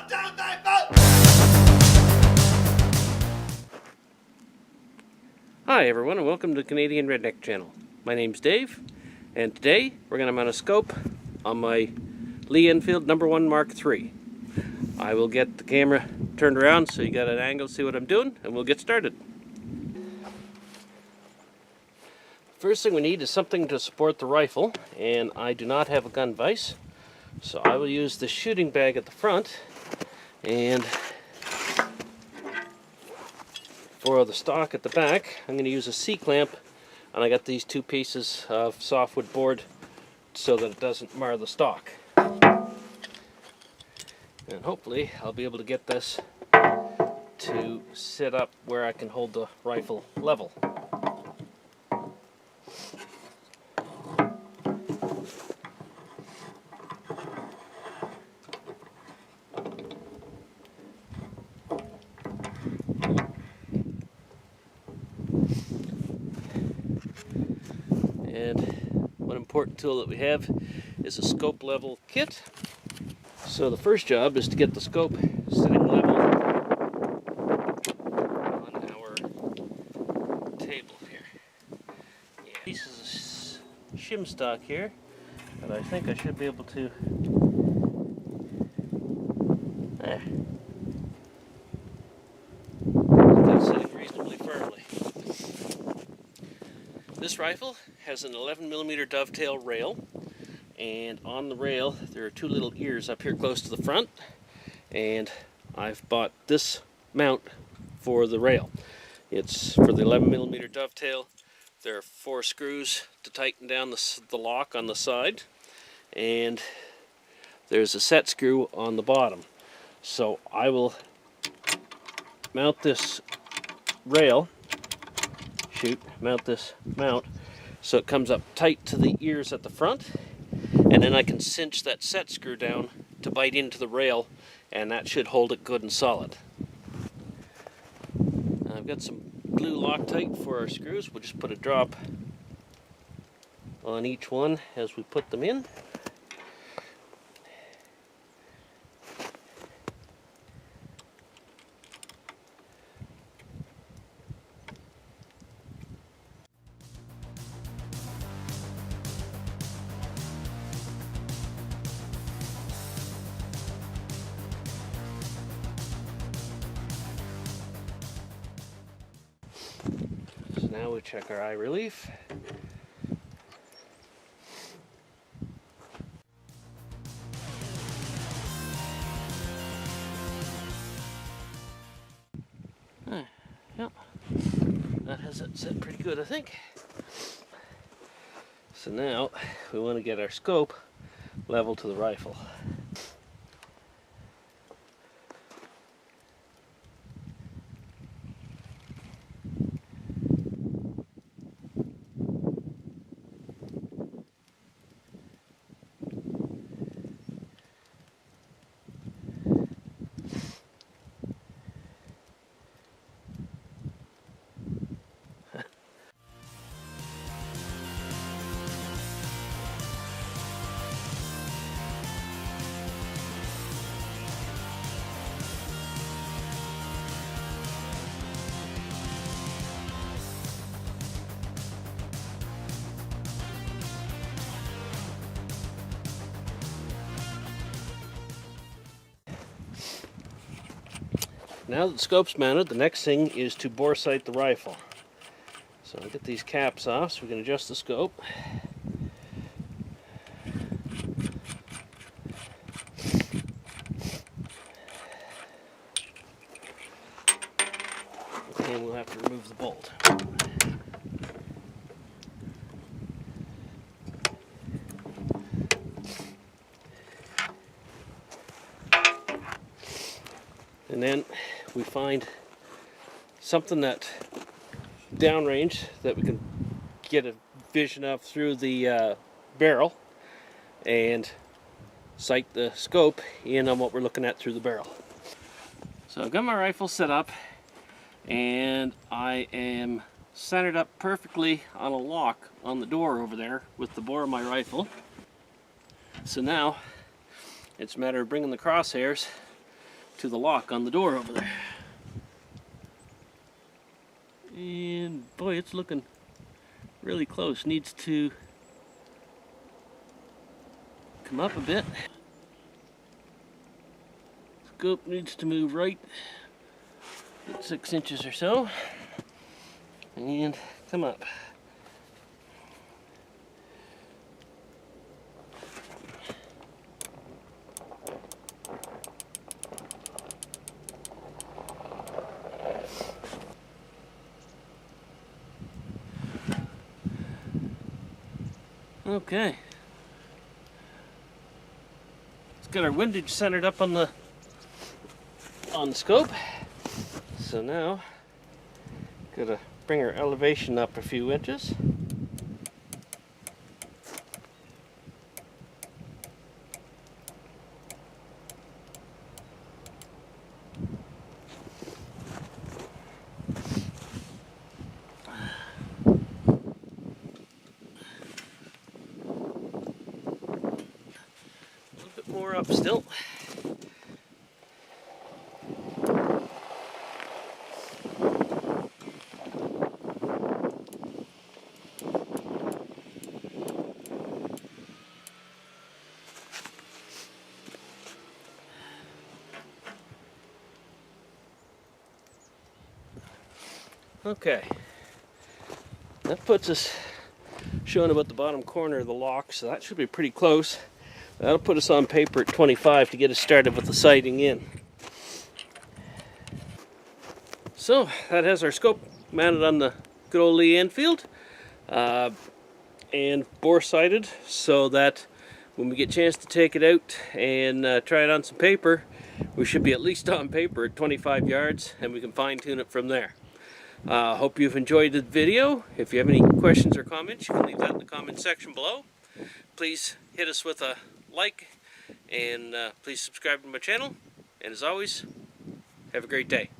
Hi everyone, and welcome to the Canadian Redneck channel. My name's Dave, and today we're going to mount a scope on my Lee Enfield #1 Mark III. I will get the camera turned around so you got an angle to see what I'm doing, and we'll get started. First thing we need is something to support the rifle, and I do not have a gun vise, so I will use the shooting bag at the front, and for the stock at the back, I'm going to use a C-clamp, and I got these two pieces of softwood board so that it doesn't mar the stock. And hopefully I'll be able to get this to sit up where I can hold the rifle level. And one important tool that we have is a scope level kit. So the first job is to get the scope sitting level on our table here. Yeah. Pieces of shim stock here, but I think I should be able to. There. That's sitting reasonably firmly. This rifle has an 11mm dovetail rail, and on the rail there are two little ears up here close to the front, and I've bought this mount for the rail. It's for the 11mm dovetail. There are 4 screws to tighten down the lock on the side, and there's a set screw on the bottom. So I will mount this rail, mount this mount so it comes up tight to the ears at the front, and then I can cinch that set screw down to bite into the rail, and that should hold it good and solid. I've got some glue Loctite for our screws. We'll just put a drop on each one as we put them in. So now we check our eye relief. Yep, that has it set pretty good, I think. So now we want to get our scope level to the rifle. Now that the scope's mounted, the next thing is to bore sight the rifle. So I'll get these caps off so we can adjust the scope. And we'll have to remove the bolt. And then we find something that downrange that we can get a vision of through the barrel and sight the scope in on what we're looking at through the barrel. So I've got my rifle set up, and I am centered up perfectly on a lock on the door over there with the bore of my rifle. So now it's a matter of bringing the crosshairs to the lock on the door over there. And boy, it's looking really close. Needs to come up a bit. Scope needs to move right 6 inches or so and come up. Okay. Let's get our windage centered up on the scope. So now, gotta bring our elevation up a few inches. A little bit more up still. Okay, that puts us showing about the bottom corner of the lock, so that should be pretty close. That'll put us on paper at 25 to get us started with the sighting in. So that has our scope mounted on the good old Lee Enfield and bore sighted, so that when we get a chance to take it out and try it on some paper, we should be at least on paper at 25 yards, and we can fine tune it from there. Hope you've enjoyed the video. If you have any questions or comments, you can leave that in the comment section below. Please hit us with a like, and please subscribe to my channel. And as always, have a great day.